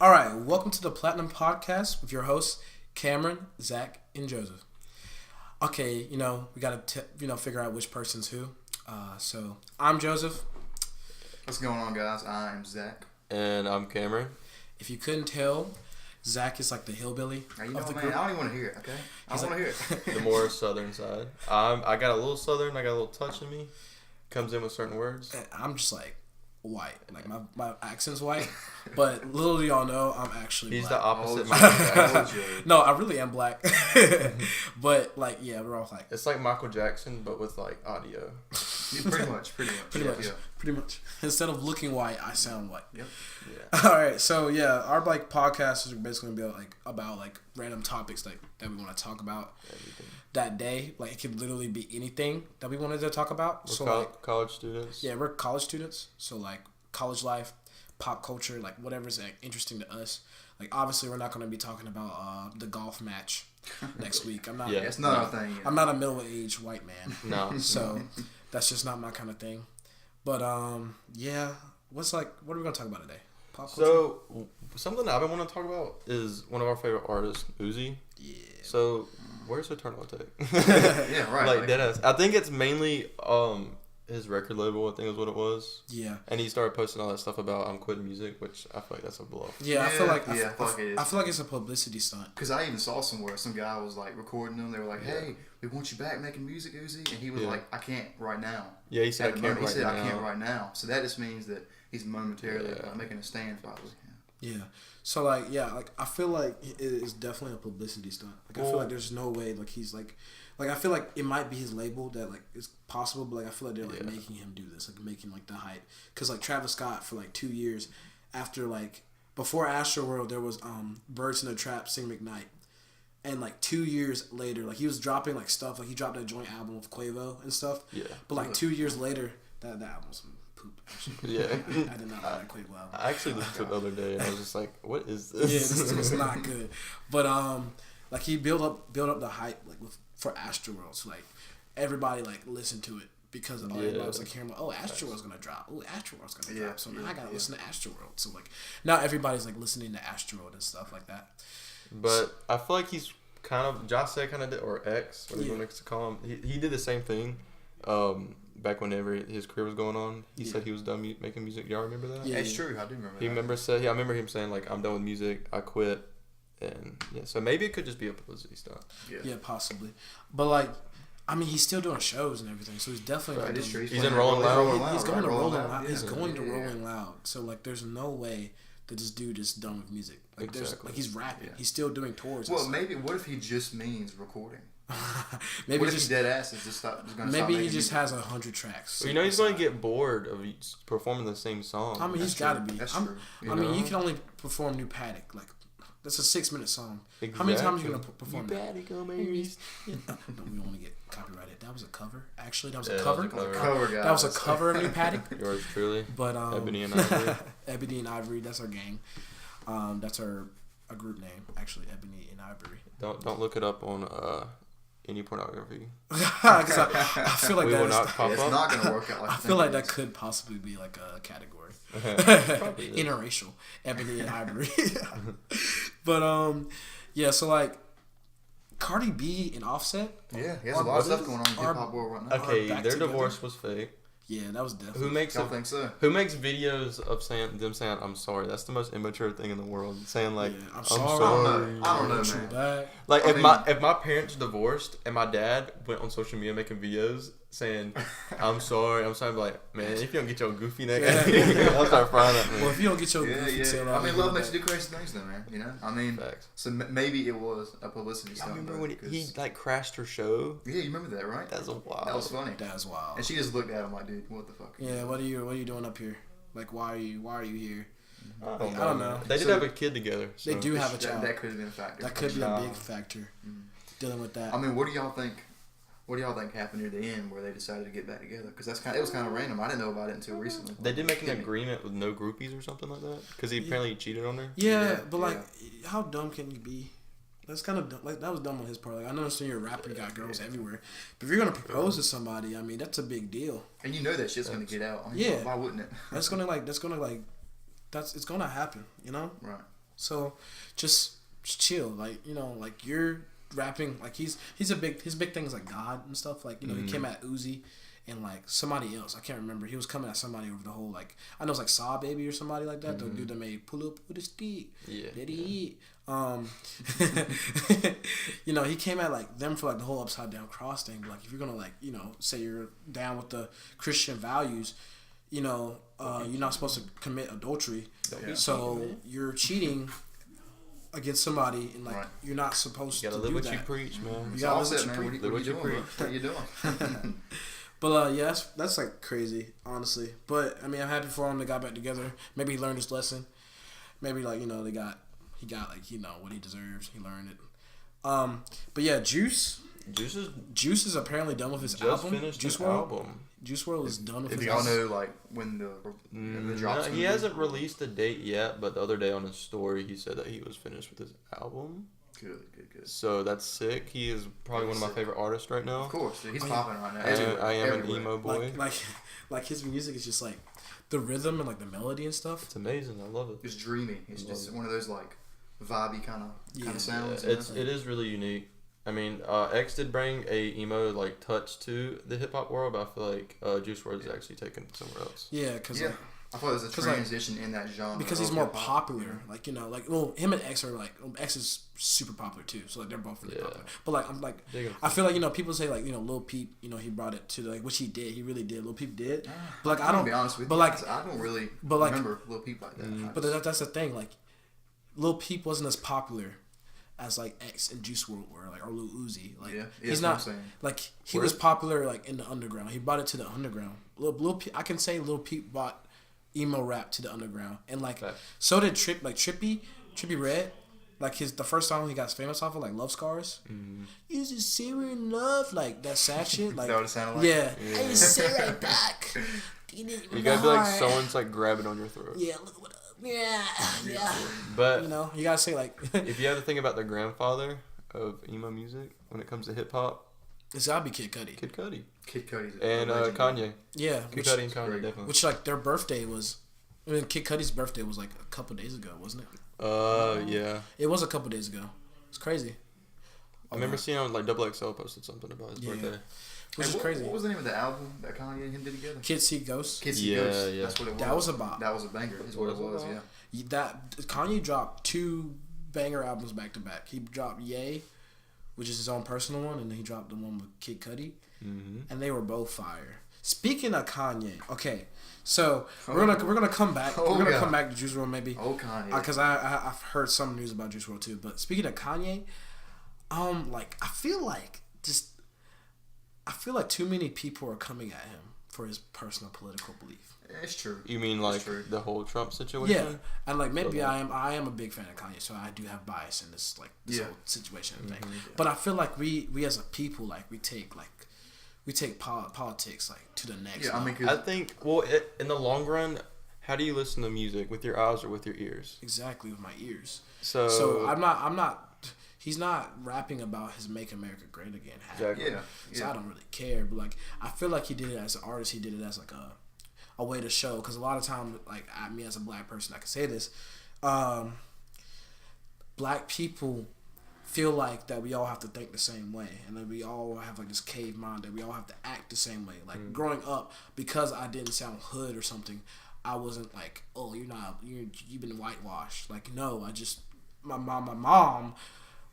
All right, welcome to the Platinum Podcast with your hosts, Cameron, Zach, and Joseph. Okay, we got to, figure out which person's who. So, I'm Joseph. What's going on, guys? I'm Zach. And I'm Cameron. If you couldn't tell, Zach is like the hillbilly of the group. I don't even want to hear it, okay? I don't want to hear it. The more southern side. I got a little southern, I got a little touch in me. Comes in with certain words. I'm just like white. Like my accent's white. But little do y'all know, I'm actually He's black. the opposite Michael Jackson. No, I really am black. But like, yeah, we're all like... It's like Michael Jackson, but with like audio. Pretty much. Pretty much. Instead of looking white, I sound white. Yep. Yeah. All right. So yeah, our like podcast is basically gonna be about random topics that we want to talk about that day. Like it could literally be anything that we wanted to talk about. We're college students. Yeah, we're college students. So like college life, pop culture, like whatever's like, interesting to us. Like obviously we're not gonna be talking about the golf match next week. I'm not. Yeah, it's not our thing. Yeah. I'm not a middle-aged white man. No. So that's just not my kind of thing. But yeah. What are we gonna talk about today? Pop culture? So something I've been wanting to talk about is one of our favorite artists, Uzi. Yeah. So where's the turtle take? Yeah, right. Like deadass. I think it's mainly his record label, I think is what it was. Yeah. And he started posting all that stuff about I'm quitting music, which I feel like that's a bluff. Yeah, I feel like it is. I feel like it's a publicity stunt. Because I even saw somewhere some guy was like recording them. They were like, "Hey, we want you back making music, Uzi," and he was like, "I can't right now." Yeah, he said I can't right now. So that just means that he's momentarily making a stand, probably. Yeah. So I feel like it is definitely a publicity stunt. Like I feel like there's no way he's like I feel like it might be his label that it's possible, but I feel like they're making him do this, making the hype. Because Travis Scott for 2 years after before Astroworld there was Birds in the Trap, Sing McKnight, and 2 year later he was dropping stuff he dropped a joint album with Quavo and stuff. Yeah. But 2 years later that album was poop. Actually. Yeah. I did not like Quavo album. I actually listened to it the other day and I was just like, what is this? Yeah, this was not good. But he built up the hype for Astroworld. So everybody listened to it because everybody was hearing Astroworld's gonna drop. Oh, Astroworld's gonna drop. So now I gotta listen to Astroworld. So now everybody's listening to Astroworld and stuff like that. But I feel like he's kind of Jose kind of did, or X, whatever you want to call him. He did the same thing. Back whenever his career was going on, he said he was done making music. Y'all remember that? Yeah, it's true. I do remember. I remember him saying I'm done with music. I quit. And so maybe it could just be a publicity stunt. Yeah, possibly. But he's still doing shows and everything, so he's definitely not. He's in Rolling Loud. He's going to Rolling Loud. He's going to Rolling Loud. So there's no way that this dude is done with music. Exactly. He's rapping. Yeah. He's still doing tours. Well, maybe what if he just means recording? Maybe what if he dead ass is maybe he just has 100 tracks. Well, he's going to get bored of performing the same song. I mean, he's got to be. That's true. You can only perform New Paddock. That's a 6-minute song. Exactly. How many times are you going to perform that? Don't we want to get copyrighted. That was a cover. Actually, that was a cover. That was a cover of New Paddock. Yours truly. But Ebony and Ivory. Ebony and Ivory. That's our gang. That's our group name. Actually, Ebony and Ivory. Don't look it up on any pornography. Because I feel like it's not going to work out. I feel like that could possibly be a category. Interracial, Ebony and Ivory. But yeah, so Cardi B and Offset. Yeah, he has a lot of stuff going on in the hip hop world right now. Okay, their divorce was fake. Yeah, that was definitely. Y'all think so? Who makes videos of them saying "I'm sorry"? That's the most immature thing in the world. Saying I'm sorry. I don't know, man. If my parents divorced and my dad went on social media making videos saying "I'm sorry," I'm like, man, if you don't get your goofy neck, I'll start frying at me. Well, if you don't get your goofy tail out, love makes you do crazy things, though, man. Facts. So maybe it was a publicity stunt. I remember when he crashed her show. Yeah, you remember that, right? That's wild. That was funny. That was wild. And she just looked at him like, dude, what the fuck? Yeah, what are you doing up here? Why are you here? I don't know. They did have a kid together. So. They do have a child. That could have been a factor. That could be a big factor dealing with that. I mean, what do y'all think? What do y'all think happened near the end where they decided to get back together? Because it was kind of random. I didn't know about it until recently. They did make an agreement with no groupies or something like that because he apparently cheated on her. Yeah, but how dumb can you be? That's kind of dumb. That was dumb on his part. I understand you're a rapper, you got girls everywhere, but if you're gonna propose to somebody, I mean, that's a big deal. And that shit's gonna get out. I mean, why wouldn't it? It's gonna happen, you know? Right. So just chill, like like you're rapping, like his big thing is like God and stuff. Like he came at Uzi and like somebody else, I can't remember. He was coming at somebody over the whole like I know it's like Saw Baby or somebody like that. The dude that made Pull Up with a Stick. Yeah. He came at like them for like the whole upside down cross thing. But, like if you're gonna like say you're down with the Christian values, you're not supposed to commit adultery. Yeah. So you're cheating against somebody, and like you're not supposed to do that. You gotta live what you preach, man. You gotta live what you preach. What are you doing? What are you doing? But yeah, that's like crazy, honestly. But I mean, I'm happy for him. They got back together. Maybe he learned his lesson. Maybe like he got like what he deserves. He learned it. But yeah, Juice is apparently done with his album. Finished Juice an WRLD. album. Juice WRLD is done with If his y'all album. know like when the drops. He hasn't released a date yet, but the other day on his story he said that he was finished with his album. Good. So that's sick. He is probably one of my favorite artists right now. Of course, dude, he's popping right now. I am everywhere. an emo boy. Like his music is just like the rhythm and like the melody and stuff. It's amazing. I love it. It's dreamy. It's just one of those like vibey kind of sounds. Yeah, it is really unique. I mean, X did bring a emo like touch to the hip hop world, but I feel like Juice WRLD is actually taken somewhere else. Yeah, because I thought there's a transition in that genre because he's more popular. Like him and X are like X is super popular too. So like they're both really popular. But like I'm like I feel like people say like Lil Peep he brought it to like which he did. He really did. Lil Peep did. But like I don't be honest with you. Like I don't really remember Lil Peep like that. But that's the thing. Like Lil Peep wasn't as popular as like X and Juice WRLD were, like, or Lil Uzi. Like he's not like he was popular like in the underground. He brought it to the underground. Lil Peep, I can say Lil Peep brought emo rap to the underground, and like so did Trippie Redd. Like the first song he got famous off of, like Love Scars. You just see we're in love, like that sad shit. Like is that what it sounded like? Yeah. I just sit right back. You gotta be like someone's like grabbing on your throat. Yeah, look what up. Yeah. But you gotta say like if you have to think about the grandfather of emo music when it comes to hip hop, it's gotta be Kid Cudi. Kid Cudi's and Kanye. Yeah, Kid Cudi and Kanye definitely. Which like their birthday was. I mean, Kid Cudi's birthday was like a couple days ago, wasn't it? Yeah. It was a couple days ago. It's crazy. I remember seeing on like XXL posted something about his birthday. Which is crazy. What was the name of the album that Kanye and him did together? Kids See Ghosts. Kids See Ghosts. Yeah. That's what it was. That was a bop. That was a banger. Is what it was. Yeah. That Kanye dropped 2 banger albums back to back. He dropped Ye, which is his own personal one, and then he dropped the one with Kid Cudi, and they were both fire. Speaking of Kanye, okay, so we're gonna come back. We're gonna come back to Juice WRLD maybe. Oh, Kanye. Because I've heard some news about Juice WRLD too. But speaking of Kanye, like I feel like too many people are coming at him for his personal political belief. It's true. You mean like the whole Trump situation? Yeah, and like maybe I am a big fan of Kanye, so I do have bias in this whole situation and thing. But I feel like we as a people we take politics like to the next. Yeah, level. I think in the long run, how do you listen to music, with your eyes or with your ears? Exactly, with my ears. So I'm not. He's not rapping about his "Make America Great Again" hat. Exactly. Yeah. So I don't really care, but like I feel like he did it as an artist. He did it as like a way to show, because a lot of time, like me as a black person, I can say this. Black people feel like that we all have to think the same way, and that we all have like this cave mind that we all have to act the same way. Like growing up, because I didn't sound hood or something, I wasn't like, oh, you've been whitewashed. Like no, my mom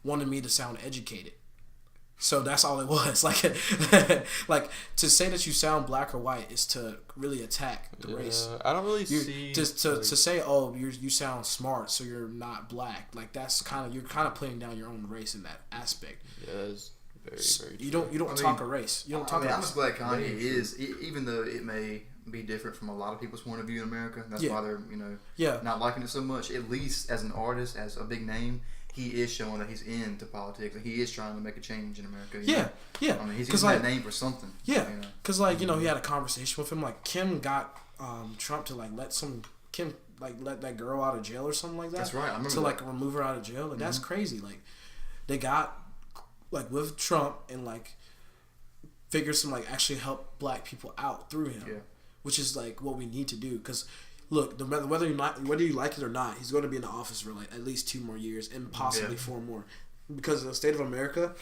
wanted me to sound educated. So that's all it was. Like to say that you sound black or white is to really attack the race. I don't really see to say, oh, you sound smart, so you're not black. Like that's you're kind of putting down your own race in that aspect. Yeah, that's very very true. You don't talk a race. You don't talk. I'm just glad Kanye is, even though it may be different from a lot of people's point of view in America. That's why they're not liking it so much. At least as an artist, as a big name, he is showing that he's into politics and he is trying to make a change in America. Yeah. I mean, he's using that name for something. Yeah, because he had a conversation with him. Like Kim got Trump to let that girl out of jail or something like that. That's right. I remember to remove her out of jail. Like that's crazy. Like they got with Trump and figure some actually help black people out through him. Yeah. Which is what we need to do, because look, whether you like it or not, he's going to be in the office for like at least 2 more years and possibly 4 more, because the state of America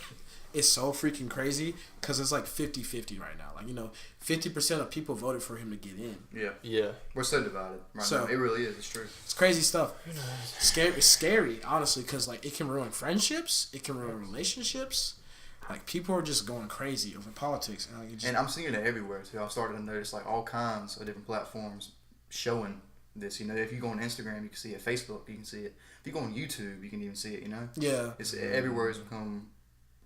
is so freaking crazy because it's like 50-50 right now. Like 50% of people voted for him to get in. Yeah. We're so divided right now. It really is. It's true. It's crazy stuff. It's scary, honestly, because like it can ruin friendships. It can ruin relationships. Like, people are just going crazy over politics. And I'm seeing it everywhere, too. I've started to notice, like, all kinds of different platforms showing this. If you go on Instagram, you can see it. Facebook, you can see it. If you go on YouTube, you can even see it, Yeah. It's everywhere. It's become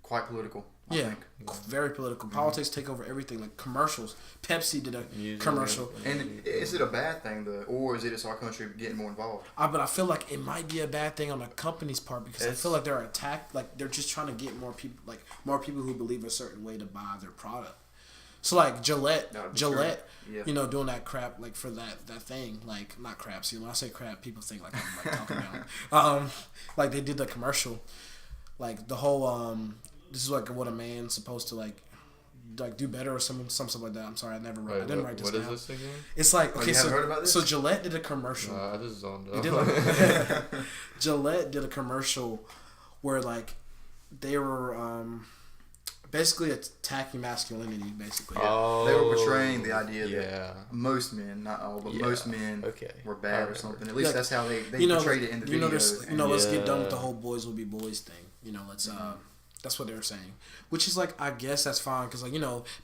quite political, I think. Very political. Politics take over everything. Like, commercials. Pepsi did a commercial. And is it a bad thing, though? Or is it just our country getting more involved? But I feel like it might be a bad thing on the company's part, because I feel like they're attacked. Like, they're just trying to get more people who believe a certain way to buy their product. So, like, Gillette, doing that crap, like, for that thing. Like, not crap. See, when I say crap, people think, like, I'm, like, talking about it. Like, they did the commercial. Like, the whole, this is, like, what a man's supposed to, like do better or some stuff like that. I'm sorry, I didn't write this down. What is this again? It's like, okay, so heard about this? So Gillette did a commercial. I just zoned out. Gillette did a commercial where like they were basically attacking masculinity, basically. Oh, they were portraying the idea that most men, not all, but most men were bad or something. At least that's how they portrayed it in the video. Let's get done with the whole boys will be boys thing. Let's that's what they were saying, which is like, I guess that's fine, because like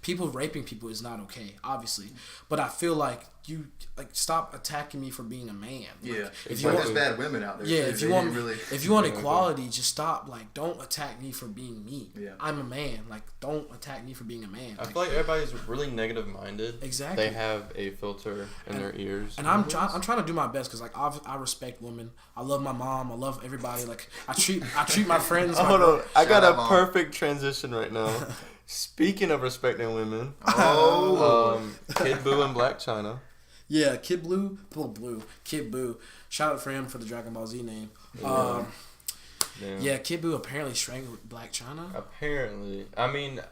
people raping people is not okay, obviously, but I feel like you stop attacking me for being a man. Like, if you want, there's bad women out there. Yeah, if you want equality, just stop. Like, don't attack me for being me. Yeah, I'm a man. Like, don't attack me for being a man. I feel like everybody's really negative minded. Exactly. They have a filter in their ears. And I'm trying to do my best, because like I respect women. I love my mom. I love everybody. Like, I treat my friends. Hold on, I got a perfect transition right now. Speaking of respecting women, Kid Buu and Black China. Yeah, Kid Buu. Shout out for him for the Dragon Ball Z name. Kid Buu apparently strangled Black China. Apparently. I mean,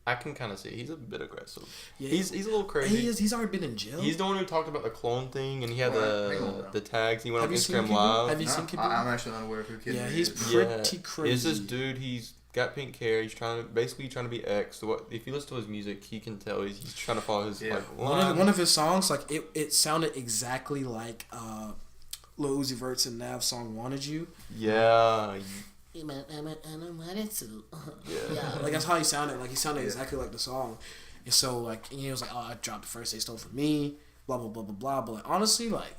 I can kind of see he's a bit aggressive. Yeah, he's a little crazy. He is. He's already been in jail. He's the one who talked about the clone thing, and he had the tags. He went on Instagram Live. Have you seen Kid Buu? I'm actually unaware of who Kid Buu is. Yeah, he's pretty crazy. It's this dude. He's got pink hair. He's trying to be X. If you listen to his music, he can tell he's trying to follow his like line. One of his songs, like it sounded exactly like Lil Uzi Vert's and Nav's song "Wanted You." Yeah. Yeah, like that's how he sounded. Like he sounded exactly like the song. And so like he was like, "Oh, I dropped the first they stole from me." Blah blah blah blah blah. But like, honestly, like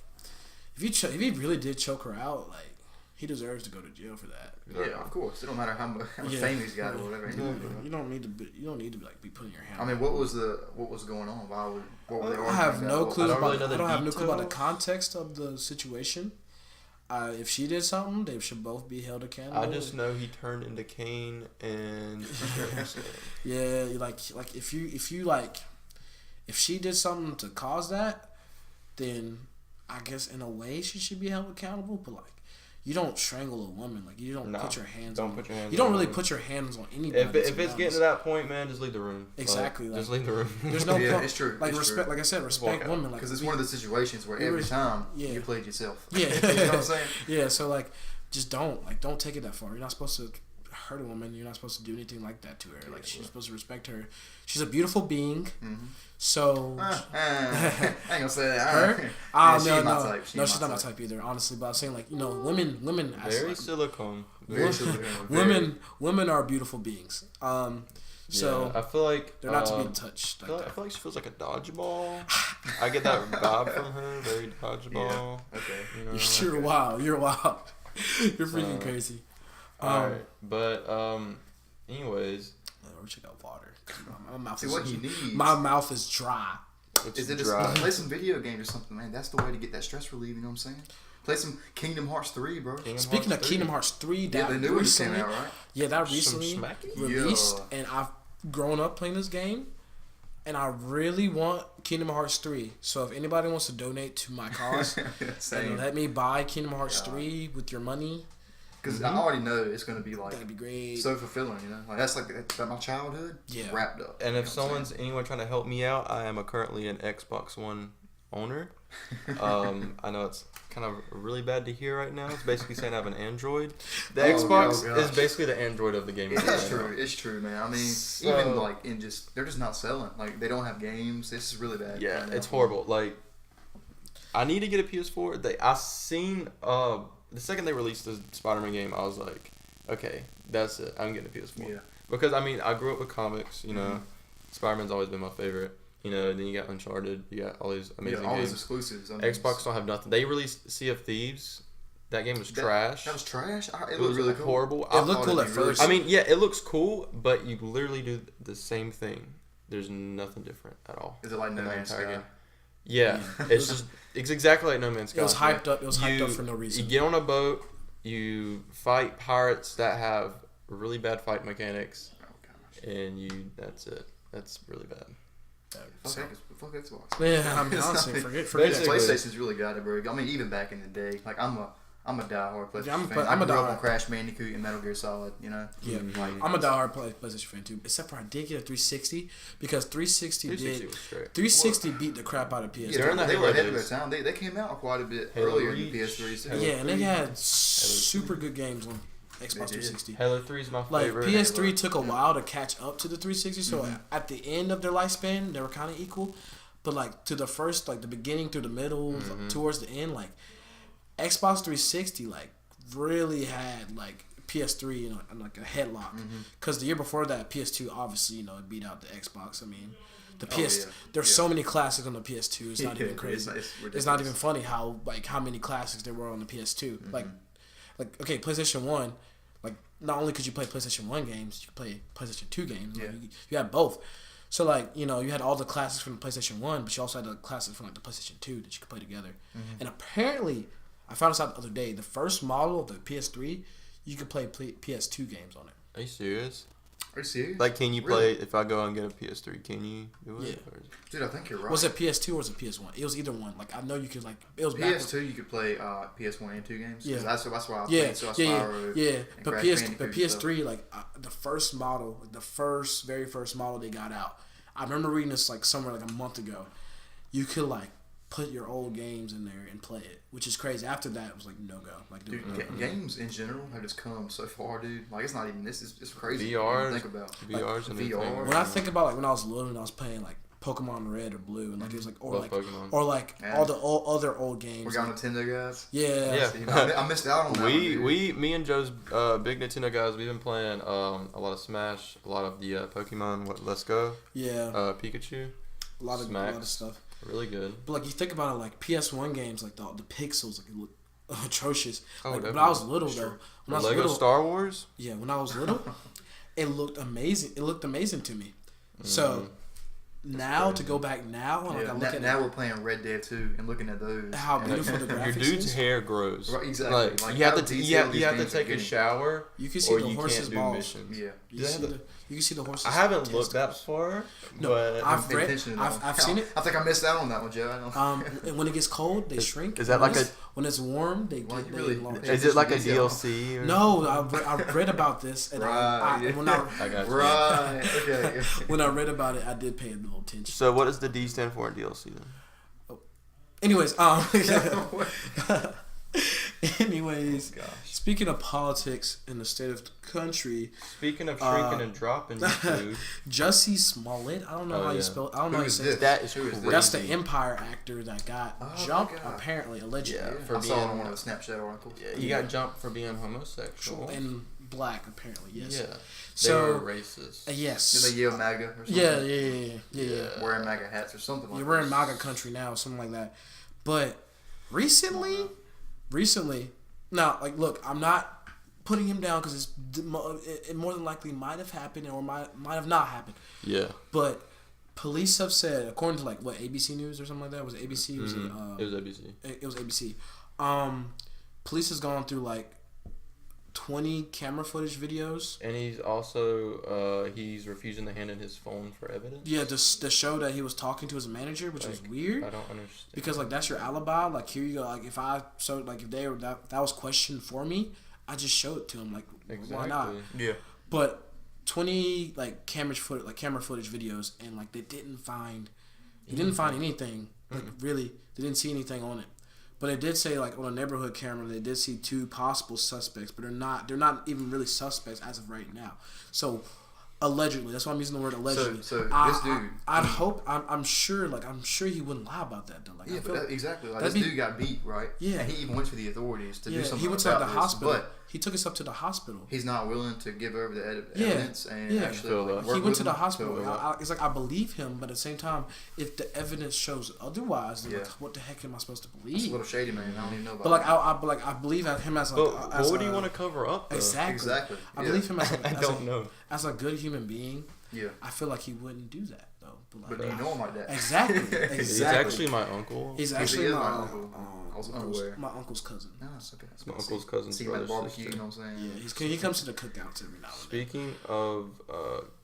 if he really did choke her out, like he deserves to go to jail for that. Yeah, of course. It don't matter how much fame he's got or whatever. You don't need to like be putting your hand. I mean, what was going on? What were they arguing? I have no clue. I don't have no clue about the details. context of the situation. If she did something, they should both be held accountable. I just know he turned into Cain and yeah, like if she did something to cause that, then I guess in a way she should be held accountable. But like, you don't strangle a woman. Like, you don't put your hands on her. You don't really put your hands on anybody. If it's getting to that point, man, just leave the room. Exactly. Just leave the room. There's no point. It's true. Like, respect. Like I said, respect women. Because it's one of the situations where every time you played yourself. Yeah. You know what I'm saying? Yeah. So like, just don't take it that far. You're not supposed to hurt a woman. You're not supposed to do anything like that to her. Like, she's supposed to respect her. She's a beautiful being. Mm-hmm. So I ain't gonna say that. Her? No, she's not my type either. Honestly, but I'm saying like, women. Very silicone. Women are beautiful beings. So I feel like they're not to be touched. I feel like she feels like a dodgeball. I get that vibe from her. Very dodgeball. Yeah. Okay. You're wild. You're freaking crazy. Alright, but anyways. We'll check out water. My mouth what you need. My mouth is dry. Is it just play some video games or something, man? That's the way to get that stress relief. You know what I'm saying? Play some Kingdom Hearts 3, bro. Speaking of Kingdom Hearts 3, that recently came out, right? Yeah, that recently released, and I've grown up playing this game, and I really want Kingdom Hearts 3. So if anybody wants to donate to my cause, and let me buy Kingdom Hearts 3 with your money. Because I already know it's going to be like, that'd be great. So fulfilling, like that's my childhood wrapped up. And if anyone trying to help me out, I am currently an Xbox One owner. I know it's kind of really bad to hear right now. It's basically saying I have an Android. The Xbox is basically the Android of the game. It's true. It's true, man. I mean, even like they're just not selling. Like they don't have games. This is really bad. Yeah, it's horrible. Like I need to get a PS4. I seen the second they released the Spider-Man game, I was like, okay, that's it. I'm getting a PS4. Yeah. Because I mean, I grew up with comics. You know, Spider-Man's always been my favorite. You know, then you got Uncharted. You got all these amazing games. These exclusives. I mean, Xbox don't have nothing. They released Sea of Thieves. That game was trash. That was trash? It looked really cool. Horrible. It looked cool at first. I mean, yeah, it looks cool, but you literally do the same thing. There's nothing different at all. Is it like No Man's Sky? Yeah. It's exactly like No Man's Sky. It was hyped up. It was hyped up for no reason. You get on a boat. You fight pirates that have really bad fight mechanics. Oh, gosh. And that's it. That's really bad. Fuck Xbox. Yeah, I mean, honestly, forget PlayStation's really got it, bro. I mean, even back in the day, like I'm a diehard PlayStation fan. I grew up on Crash Bandicoot and Metal Gear Solid. You know. Yeah, I'm a diehard PlayStation fan too. Except for I did get a 360 because 360 beat the crap out of PS3. Yeah, they were ahead of their time. They came out quite a bit earlier than PS3. Yeah, and they had super good games on Xbox 360. Halo 3 is my favorite. Like PS3 took a while to catch up to the 360, so at the end of their lifespan, they were kind of equal. But like to the first, like the beginning through the middle, towards the end, like Xbox 360, like really had like PS3 in like a headlock. Because the year before that, PS2 obviously it beat out the Xbox. I mean, there's so many classics on the PS2. It's not even crazy. It's not even funny how many classics there were on the PS2. Like okay, PlayStation 1. Like, not only could you play PlayStation 1 games, you could play PlayStation 2 games. Yeah. Like, you had both. So, like, you had all the classics from the PlayStation 1, but you also had the classics from, like, the PlayStation 2 that you could play together. And apparently, I found this out the other day, the first model of the PS3, you could play PS2 games on it. Are you serious? Are you serious? Like, can you play, if I go and get a PS3, can you do it? Yeah. Dude, I think you're right. Was it PS2 or was it PS1? It was either one. Like, I know you could, like, it was PS2, you could play PS1 and 2 games. Yeah. That's why I Yeah. played But PS3, like, the first model, very first model they got out, I remember reading this, like, somewhere, like, a month ago. You could, like, put your old games in there and play it, which is crazy. After that, it was like no go. Like, dude, games in general have just come so far, dude. Like, it's not even this. It's crazy. VR. Think about VR's like, VR. When I think about like when I was little and I was playing like Pokemon Red or Blue, and like it was like all the other old games. We're got Nintendo guys. Yeah. I missed out on that. Me and Joe's big Nintendo guys. We've been playing a lot of Smash, a lot of the Pokemon. Let's Go. Yeah. Pikachu. A lot of stuff. Really good. But like you think about it, like PS1 games, like the pixels, like it look atrocious. Oh, like when I was little though, when I was Lego little, Star Wars. Yeah, when I was little, it looked amazing. It looked amazing to me. So now to go back now, and like I look at now we're playing Red Dead 2 and looking at those. How beautiful the graphics is. Your dude's hair grows. Right, exactly. Like you have to take a shower. You can see the horse's balls. Yeah. You can see the horses. I haven't looked that far. No, but I've seen it. I think I missed out on that one, Joe. When it gets cold, they shrink. Is that like when it's warm, they get large. Is it like a DLC? Or no, I read about this, and okay. When I read about it, I did pay a little attention. So what does the D stand for in DLC then? Oh. Anyways, speaking of politics in the state of the country. Speaking of shrinking and dropping, dude. Jussie Smollett. I don't know how you spell it. I don't know how you say it. That is crazy. That's the Empire actor that got jumped, apparently, allegedly. Yeah, I saw it on one of the Snapchat articles. Yeah, he got jumped for being homosexual. And black, apparently, yes. Yeah. So, they were racist. Yes. Did they yell MAGA or something? Yeah. Wearing MAGA hats or something like that. You're wearing MAGA country now, something like that. But recently, now, like, look, I'm not putting him down because it more than likely might have happened or might have not happened. Yeah. But police have said, according to, like, what, ABC News or something like that? Was it ABC? It was ABC. It was ABC. Police has gone through, like, 20 camera footage videos. And he's also, he's refusing to hand in his phone for evidence. Yeah, to show that he was talking to his manager, which was weird. I don't understand. Because, like, that's your alibi. Like, here you go. Like, if that was questioned for me, I just show it to him. Like, why not? Yeah. But 20, like, camera footage videos, and, like, they didn't find anything Like, really, they didn't see anything on it. But they did say, like, on a neighborhood camera, they did see 2 possible suspects, but they're not even really suspects as of right now. So, allegedly, that's why I'm using the word allegedly. So this dude, I'm sure he wouldn't lie about that though. Like, yeah, exactly. Like, this dude got beat, right? Yeah, and he even went to the authorities to do something. He went to the hospital. But he took us up to the hospital. He's not willing to give over the evidence and actually work he went to the them, hospital. It's like I believe him, but at the same time, if the evidence shows otherwise, then what the heck am I supposed to believe? It's a little shady, man. I don't even know about. But I believe him as like. But what do you want to cover up? Though? Exactly. I believe him as. I don't know. As a good human being. Yeah. I feel like he wouldn't do that though. But you know him like that. Exactly. He's actually my uncle. He's actually my uncle. I was unaware. My uncle's cousin. No, it's okay. It's my uncle's cousin's see him at barbecue. You know what I'm saying? Yeah, he comes to the cookouts every now and then. Speaking of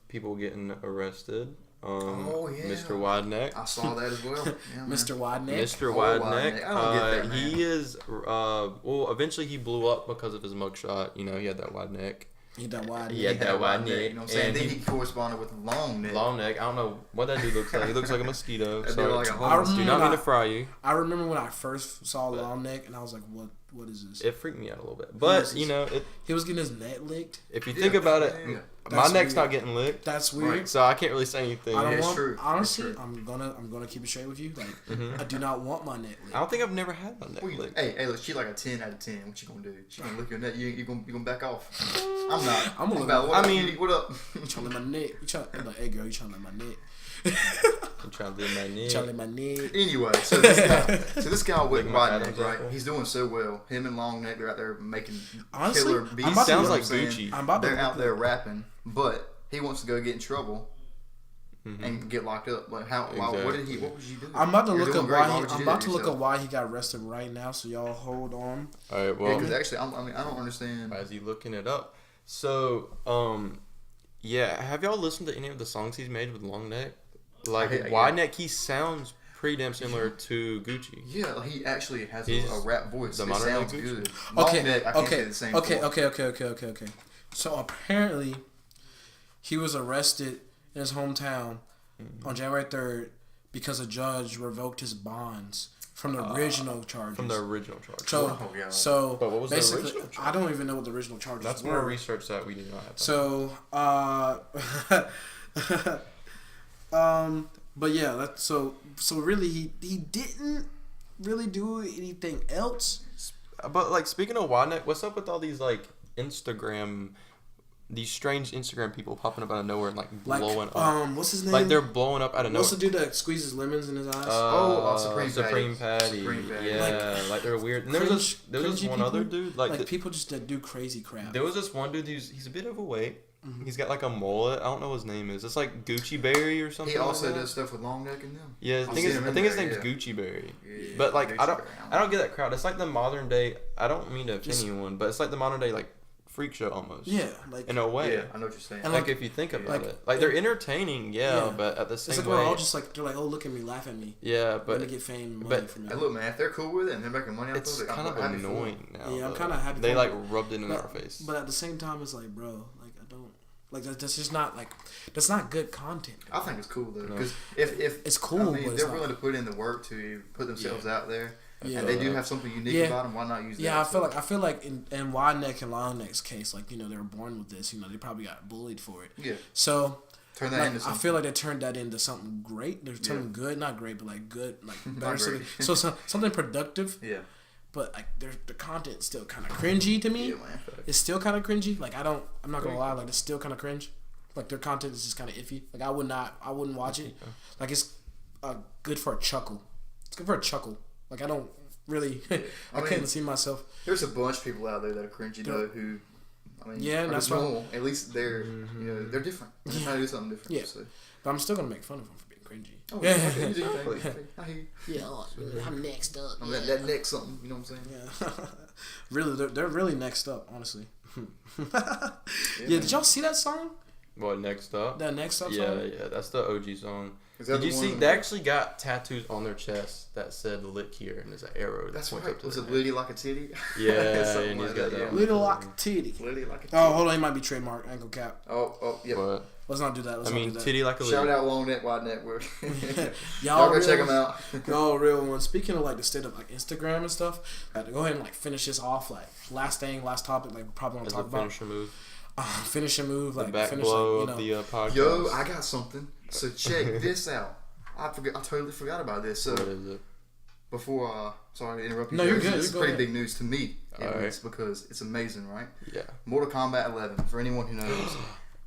people getting arrested, Mr. Wideneck. I saw that as well. Yeah, Mr. Wideneck. Mr. Wideneck. I don't get that, man. He is. Eventually he blew up because of his mugshot. You know, he had that wide neck. He had that wide neck. You know what I'm saying? Then he corresponded with long neck. Long neck. I don't know what that dude looks like. He looks like a mosquito. So like I do not mean to fry you. I remember when I first saw long neck, and I was like, "What is this?" It freaked me out a little bit. But you know, he was getting his neck licked. If you think about it, my neck's not getting licked. That's weird. Right. So I can't really say anything. Honestly, I'm gonna keep it straight with you. Like, I do not want my neck licked. I don't think I've never had my neck licked. Hey, look, she like a 10 out of 10. What you gonna do? She gonna lick your neck? You gonna back off? I'm not. I'm gonna. What up? You trying to lick my neck? You trying like, hey girl, you trying to lick my neck? I'm trying to lick my neck. Trying to lick my neck. Anyway, so this guy with wide neck, right? He's doing so well. Him and long neck, they're out there making killer beats. Sounds like Gucci. They're out there rapping, but he wants to go get in trouble and get locked up. Like how? Exactly. What was you doing? I'm about to look up why. I'm about to look up why he got arrested right now. So y'all hold on. All right. Well, because actually, I don't understand. Why is he looking it up? So, yeah. Have y'all listened to any of the songs he's made with long neck? Like wide neck, he sounds pretty damn similar to Gucci. Yeah, he actually has a rap voice. It sounds good. Okay. So apparently, he was arrested in his hometown on January 3rd because a judge revoked his bonds from the original charges. So but what was basically, the original charge? I don't even know what the original charges were. That's more research that we do not have. So, but yeah, so really, he didn't really do anything else. But like, speaking of Wideneck, what's up with all these like these strange Instagram people popping up out of nowhere and like blowing up? What's his name? Like they're blowing up out of nowhere. What's the dude that squeezes lemons in his eyes? Supreme Patty. Yeah, like they're weird. And there was this one other dude like people just that do crazy crap. There was this one dude he's a bit overweight. Mm-hmm. He's got like a mullet. I don't know what his name is. It's like Gucci Berry or something. He also does stuff with long neck and them. Yeah, I think his name's Gucci Berry. Yeah, but like I don't get that crowd. It's like the modern day. I don't mean to offend anyone, but it's like the modern day like freak show almost. Yeah, like in a way. Yeah, I know what you're saying. And like if you think about it, like they're entertaining, but at the same it's like way, we're all just like they're like, oh look at me, laugh at me. Yeah, but they get fame, money from me. Hey, look, man, if they're cool with it and they're making money, it's kind of annoying now. Yeah, I'm kind of happy. They like rubbed it in our face. But at the same time, it's like, bro, like I don't. Like that's just not that's not good content. I think it's cool though because if it's cool, but they're willing to put in the work to put themselves out there, and they do have something unique about them. Why not use that? Yeah, I feel like in wide neck and long neck's case, like they were born with this. They probably got bullied for it. Yeah. So turn that into something. I feel like they turned that into something great. They're something good, not great, but like good, like better. Something productive. Yeah. But like the content's still kind of cringy to me. Yeah, man. It's still kind of cringy. Like I'm not gonna lie. Like it's still kind of cringe. Like their content is just kind of iffy. Like I wouldn't watch it. Like it's good for a chuckle. It's good for a chuckle. Like I don't really. I couldn't see myself. There's a bunch of people out there that are cringy though. Who, that's normal. At least they're they're different. They're trying to do something different. Yeah. So. But I'm still gonna make fun of them for being cringy. Oh, yeah. Yeah, I'm next up. That next something, you know what I'm saying? Yeah. Really, they're really next up, honestly. Yeah, did y'all see that song? What, Next Up? That Next Up song? Yeah, that's the OG song. Did you see? They actually got tattoos on their chest that said "lick here" and there's an arrow. That's right. Was it "Litty like a titty"? Yeah, and he's got that. Little like a titty. Litty like a titty. Oh, hold on, he might be trademark. Ankle cap. Oh, yeah. What? Let's not do that. Titty like a little. Shout out Long Net Wide Network. Y'all go check them out. Y'all real ones. Speaking of like the state of like Instagram and stuff, like, go ahead and like finish this off. Like last topic, like probably want to talk about. Finisher move. Finishing move, like the back finish, blow like, of the podcast. Yo, I got something. So check this out. I totally forgot about this. So what is it? Before, sorry to interrupt you. No, you're good. This is pretty big news to me, because it's amazing, right? Yeah. Mortal Kombat 11. For anyone who knows,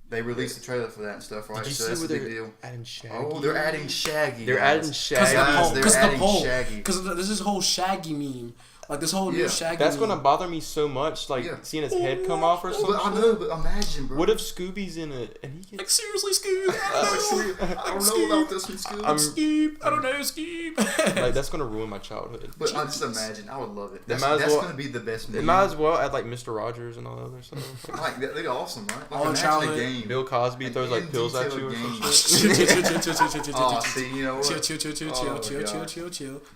they released the trailer for that and stuff, right? So that's a big deal. Adding Shaggy? Oh, they're adding Shaggy. They're adding Shaggy. Because there's this whole Shaggy meme. Like this whole new Shaggy. That's meme. gonna bother me so much, like seeing his head come off or something. But I know, but imagine, bro. What if Scooby's in it and he gets like seriously, Scoob? I don't know about this one, Scoob. Scoob. I don't know, Scoob. Like that's gonna ruin my childhood. But I just imagine, I would love it. That's gonna be the best. They might as well add like Mr. Rogers and all that other stuff. Like they're awesome, right? Like all childhood. Game. Bill Cosby throws like pills at you or something. Oh, see, you know what?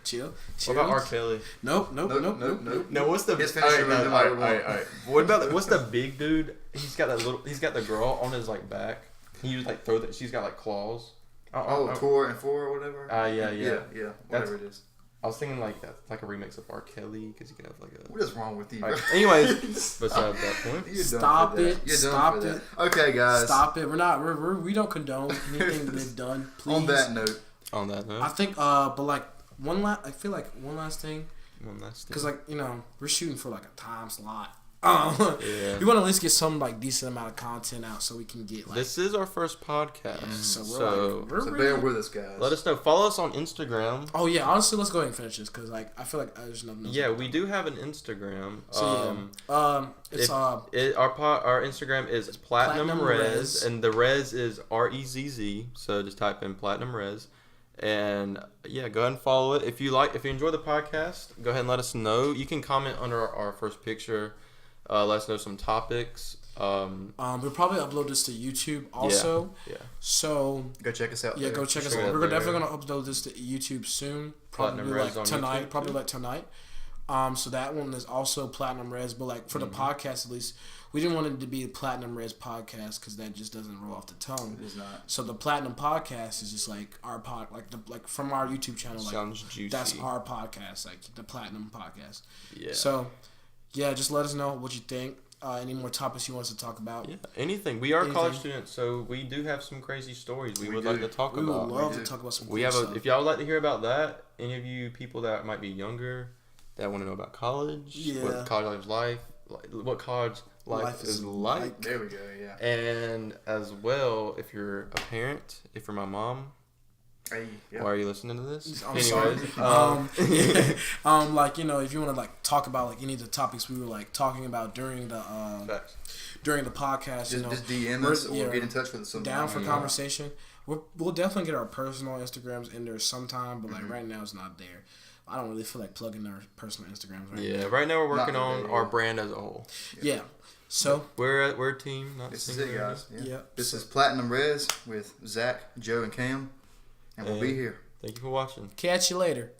Chill. What about R. Kelly? Nope. No, what's the? Alright. What about what's the big dude? He's got the girl on his like back. He would like throw that. She's got like claws. Tor and 4 or whatever. Yeah. Whatever it is. I was thinking like that, like a remix of R. Kelly, because you can have like a. What is wrong with you? Right. Anyways, besides that point, stop it. Okay, guys, stop it. We don't condone anything they've done. Please. On that note, I think, but like I feel like one last thing. Because like we're shooting for like a time slot. We want to at least get some like decent amount of content out so we can get like. This is our first podcast, so bear with us, guys. Let us know. Follow us on Instagram. Oh yeah, honestly, let's go ahead and finish this because like I feel like there's nothing else. Yeah, we do have an Instagram. It's our Instagram is Platinum Res, and the Res is REZZ. So just type in Platinum Res. And yeah, go ahead and follow it. If you enjoy the podcast, go ahead and let us know. You can comment under our first picture. Let us know some topics. We'll probably upload this to YouTube also. Yeah. So go check us out. Yeah, go check us out. We're definitely gonna upload this to YouTube soon. Probably like tonight. So that one is also Platinum Res, but like for the podcast at least, we didn't want it to be a Platinum Res podcast because that just doesn't roll off the tongue. It is not. So the Platinum podcast is just like our like from our YouTube channel. Like, sounds juicy. That's our podcast, like the Platinum podcast. Yeah. So, yeah, just let us know what you think. Any more topics you want us to talk about? Yeah, anything. We are college students, so we do have some crazy stories we would like to talk about. We would love to talk about some. Stuff. If y'all would like to hear about that, any of you people that might be younger that want to know about college, what college life, what college life is like. There we go. Yeah. And as well, if you're a parent, if you're my mom. Hey, yeah. Why are you listening to this? I'm sorry. Like if you want to like talk about like any of the topics we were like talking about during the podcast, just DM us or get in touch with us. Down for conversation. We'll definitely get our personal Instagrams in there sometime, but like right now it's not there. I don't really feel like plugging our personal Instagrams right now. Yeah, right now we're working on our brand as a whole. Yeah. So we're a team. This is it, guys. Yeah. This is Platinum Res with Zach, Joe, and Cam. And we'll be here. Thank you for watching. Catch you later.